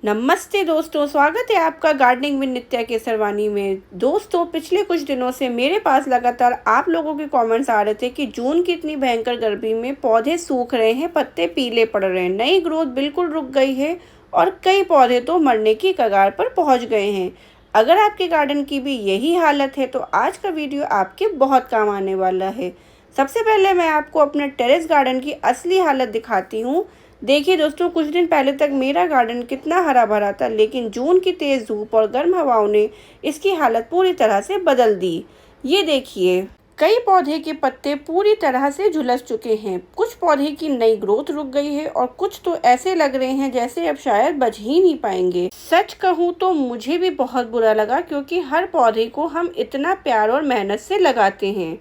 नमस्ते दोस्तों, स्वागत है आपका गार्डनिंग विद नित्या के सरवानी में। दोस्तों, पिछले कुछ दिनों से मेरे पास लगातार आप लोगों के कमेंट्स आ रहे थे कि जून की इतनी भयंकर गर्मी में पौधे सूख रहे हैं, पत्ते पीले पड़ रहे हैं, नई ग्रोथ बिल्कुल रुक गई है और कई पौधे तो मरने की कगार पर पहुंच गए हैं। अगर आपके गार्डन की भी यही हालत है तो आज का वीडियो आपके बहुत काम आने वाला है। सबसे पहले मैं आपको अपने टेरेस गार्डन की असली हालत दिखाती हूँ। देखिए दोस्तों, कुछ दिन पहले तक मेरा गार्डन कितना हरा भरा था, लेकिन जून की तेज़ धूप और गर्म हवाओं ने इसकी हालत पूरी तरह से बदल दी। ये देखिए, कई पौधे के पत्ते पूरी तरह से झुलस चुके हैं, कुछ पौधे की नई ग्रोथ रुक गई है और कुछ तो ऐसे लग रहे हैं जैसे अब शायद बच ही नहीं पाएंगे। सच कहूँ तो मुझे भी बहुत बुरा लगा, क्योंकि हर पौधे को हम इतना प्यार और मेहनत से लगाते हैं।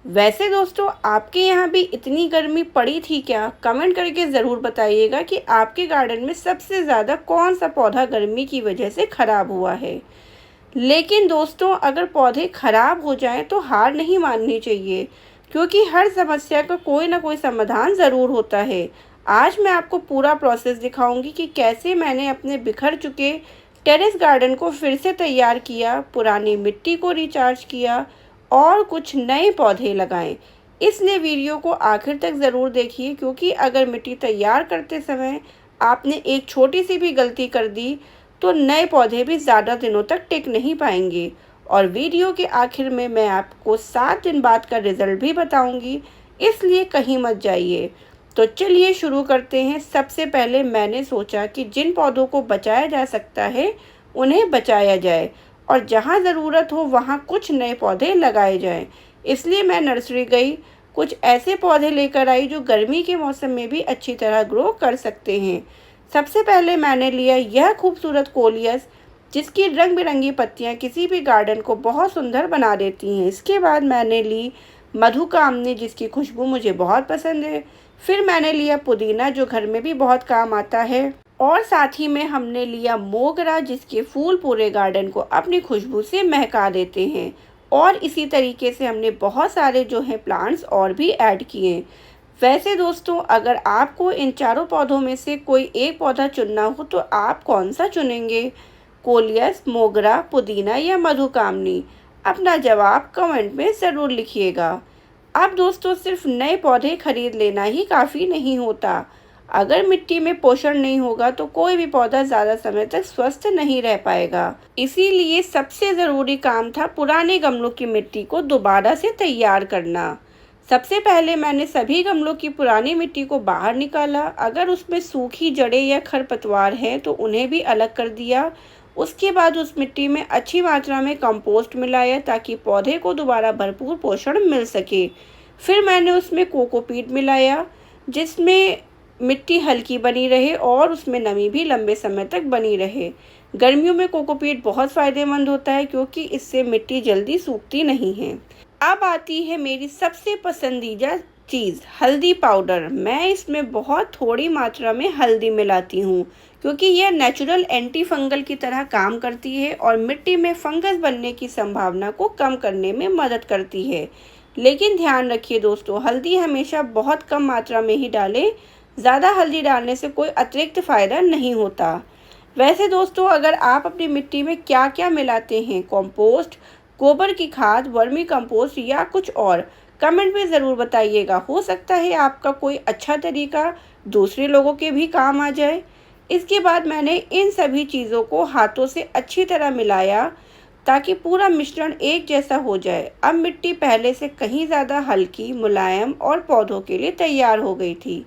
वैसे दोस्तों, आपके यहाँ भी इतनी गर्मी पड़ी थी क्या? कमेंट करके ज़रूर बताइएगा कि आपके गार्डन में सबसे ज़्यादा कौन सा पौधा गर्मी की वजह से ख़राब हुआ है। लेकिन दोस्तों, अगर पौधे ख़राब हो जाएं तो हार नहीं माननी चाहिए, क्योंकि हर समस्या का कोई ना कोई समाधान ज़रूर होता है। आज मैं आपको पूरा प्रोसेस दिखाऊंगी कि कैसे मैंने अपने बिखर चुके टेरेस गार्डन को फिर से तैयार किया, पुरानी मिट्टी को रिचार्ज किया और कुछ नए पौधे लगाएं। इसलिए वीडियो को आखिर तक ज़रूर देखिए, क्योंकि अगर मिट्टी तैयार करते समय आपने एक छोटी सी भी गलती कर दी तो नए पौधे भी ज़्यादा दिनों तक टिक नहीं पाएंगे। और वीडियो के आखिर में मैं आपको 7 दिन बाद का रिज़ल्ट भी बताऊंगी, इसलिए कहीं मत जाइए। तो चलिए शुरू करते हैं। सबसे पहले मैंने सोचा कि जिन पौधों को बचाया जा सकता है उन्हें बचाया जाए और जहाँ ज़रूरत हो वहाँ कुछ नए पौधे लगाए जाएं। इसलिए मैं नर्सरी गई, कुछ ऐसे पौधे लेकर आई जो गर्मी के मौसम में भी अच्छी तरह ग्रो कर सकते हैं। सबसे पहले मैंने लिया यह खूबसूरत कोलियस, जिसकी रंग बिरंगी पत्तियाँ किसी भी गार्डन को बहुत सुंदर बना देती हैं। इसके बाद मैंने ली मधुकामनी, जिसकी खुशबू मुझे बहुत पसंद है। फिर मैंने लिया पुदीना, जो घर में भी बहुत काम आता है। और साथ ही में हमने लिया मोगरा, जिसके फूल पूरे गार्डन को अपनी खुशबू से महका देते हैं। और इसी तरीके से हमने बहुत सारे जो हैं प्लांट्स और भी ऐड किए। वैसे दोस्तों, अगर आपको इन चारों पौधों में से कोई एक पौधा चुनना हो तो आप कौन सा चुनेंगे? कोलियस, मोगरा, पुदीना या मधुकामनी? अपना जवाब कमेंट में ज़रूर लिखिएगा। अब दोस्तों, सिर्फ नए पौधे खरीद लेना ही काफ़ी नहीं होता। अगर मिट्टी में पोषण नहीं होगा तो कोई भी पौधा ज़्यादा समय तक स्वस्थ नहीं रह पाएगा। इसीलिए सबसे ज़रूरी काम था पुराने गमलों की मिट्टी को दोबारा से तैयार करना। सबसे पहले मैंने सभी गमलों की पुरानी मिट्टी को बाहर निकाला। अगर उसमें सूखी जड़ें या खरपतवार हैं तो उन्हें भी अलग कर दिया। उसके बाद उस मिट्टी में अच्छी मात्रा में कंपोस्ट मिलाया, ताकि पौधे को दोबारा भरपूर पोषण मिल सके। फिर मैंने उसमें कोकोपीट मिलाया, जिसमें मिट्टी हल्की बनी रहे और उसमें नमी भी लंबे समय तक बनी रहे। गर्मियों में कोकोपीट बहुत फ़ायदेमंद होता है, क्योंकि इससे मिट्टी जल्दी सूखती नहीं है। अब आती है मेरी सबसे पसंदीदा चीज़, हल्दी पाउडर। मैं इसमें बहुत थोड़ी मात्रा में हल्दी मिलाती हूँ, क्योंकि यह नेचुरल एंटी फंगल की तरह काम करती है और मिट्टी में फंगस बनने की संभावना को कम करने में मदद करती है। लेकिन ध्यान रखिए दोस्तों, हल्दी हमेशा बहुत कम मात्रा में ही डालें। ज़्यादा हल्दी डालने से कोई अतिरिक्त फ़ायदा नहीं होता। वैसे दोस्तों, अगर आप अपनी मिट्टी में क्या क्या मिलाते हैं, कंपोस्ट, गोबर की खाद, वर्मी कंपोस्ट या कुछ और, कमेंट में ज़रूर बताइएगा। हो सकता है आपका कोई अच्छा तरीका दूसरे लोगों के भी काम आ जाए। इसके बाद मैंने इन सभी चीज़ों को हाथों से अच्छी तरह मिलाया, ताकि पूरा मिश्रण एक जैसा हो जाए। अब मिट्टी पहले से कहीं ज़्यादा हल्की, मुलायम और पौधों के लिए तैयार हो गई थी।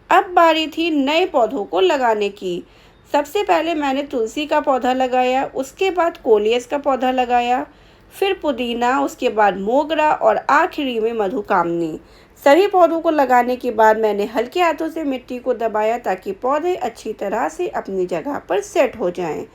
अब बारी थी नए पौधों को लगाने की। सबसे पहले मैंने तुलसी का पौधा लगाया, उसके बाद कोलियस का पौधा लगाया, फिर पुदीना, उसके बाद मोगरा और आखिरी में मधुकामनी। सभी पौधों को लगाने के बाद मैंने हल्के हाथों से मिट्टी को दबाया, ताकि पौधे अच्छी तरह से अपनी जगह पर सेट हो जाएं।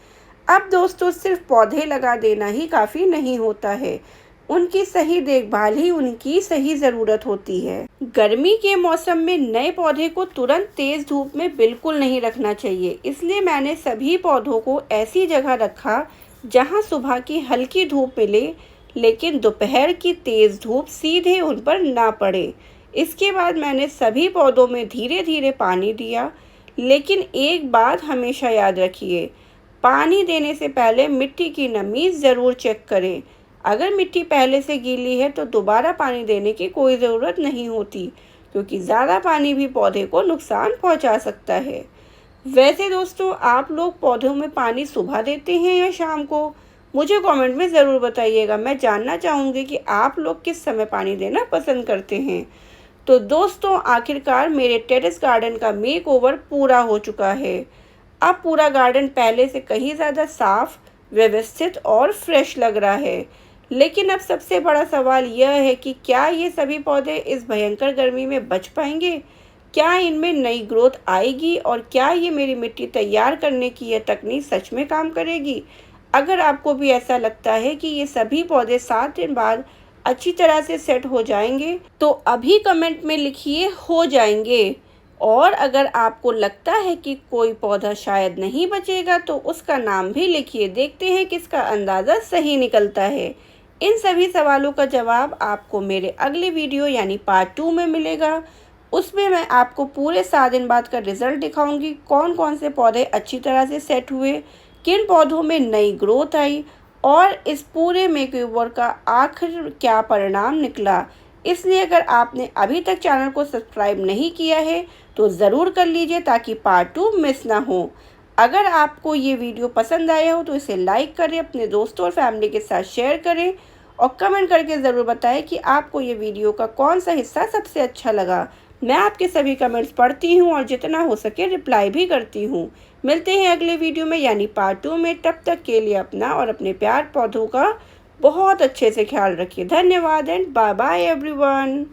अब दोस्तों, सिर्फ पौधे लगा देना ही काफ़ी नहीं होता है, उनकी सही देखभाल ही उनकी सही ज़रूरत होती है। गर्मी के मौसम में नए पौधे को तुरंत तेज़ धूप में बिल्कुल नहीं रखना चाहिए। इसलिए मैंने सभी पौधों को ऐसी जगह रखा जहां सुबह की हल्की धूप मिले, लेकिन दोपहर की तेज़ धूप सीधे उन पर ना पड़े। इसके बाद मैंने सभी पौधों में धीरे धीरे पानी दिया, लेकिन एक बात हमेशा याद रखिए, पानी देने से पहले मिट्टी की नमी ज़रूर चेक करें। अगर मिट्टी पहले से गीली है तो दोबारा पानी देने की कोई ज़रूरत नहीं होती, क्योंकि ज़्यादा पानी भी पौधे को नुकसान पहुंचा सकता है। वैसे दोस्तों, आप लोग पौधों में पानी सुबह देते हैं या शाम को? मुझे कमेंट में ज़रूर बताइएगा। मैं जानना चाहूँगी कि आप लोग किस समय पानी देना पसंद करते हैं। तो दोस्तों, आखिरकार मेरे टेरेस गार्डन का मेकओवर पूरा हो चुका है। अब पूरा गार्डन पहले से कहीं ज़्यादा साफ, व्यवस्थित और फ्रेश लग रहा है। लेकिन अब सबसे बड़ा सवाल यह है कि क्या ये सभी पौधे इस भयंकर गर्मी में बच पाएंगे? क्या इनमें नई ग्रोथ आएगी और क्या ये मेरी मिट्टी तैयार करने की यह तकनीक सच में काम करेगी? अगर आपको भी ऐसा लगता है कि ये सभी पौधे 7 दिन बाद अच्छी तरह से सेट हो जाएंगे, तो अभी कमेंट में लिखिए हो जाएंगे। और अगर आपको लगता है कि कोई पौधा शायद नहीं बचेगा, तो उसका नाम भी लिखिए। देखते हैं किसका अंदाज़ा सही निकलता है। इन सभी सवालों का जवाब आपको मेरे अगले वीडियो यानी पार्ट 2 में मिलेगा। उसमें मैं आपको पूरे 7 दिन बाद का रिजल्ट दिखाऊंगी। कौन कौन से पौधे अच्छी तरह से सेट हुए, किन पौधों में नई ग्रोथ आई और इस पूरे मेकओवर का आखिर क्या परिणाम निकला। इसलिए अगर आपने अभी तक चैनल को सब्सक्राइब नहीं किया है तो ज़रूर कर लीजिए, ताकि पार्ट 2 मिस ना हो। अगर आपको ये वीडियो पसंद आया हो तो इसे लाइक करें, अपने दोस्तों और फैमिली के साथ शेयर करें और कमेंट करके ज़रूर बताएं कि आपको ये वीडियो का कौन सा हिस्सा सबसे अच्छा लगा। मैं आपके सभी कमेंट्स पढ़ती हूँ और जितना हो सके रिप्लाई भी करती हूँ। मिलते हैं अगले वीडियो में यानी पार्ट 2 में। तब तक के लिए अपना और अपने प्यार पौधों का बहुत अच्छे से ख्याल रखिए। धन्यवाद एंड बाय बाय एवरीवन।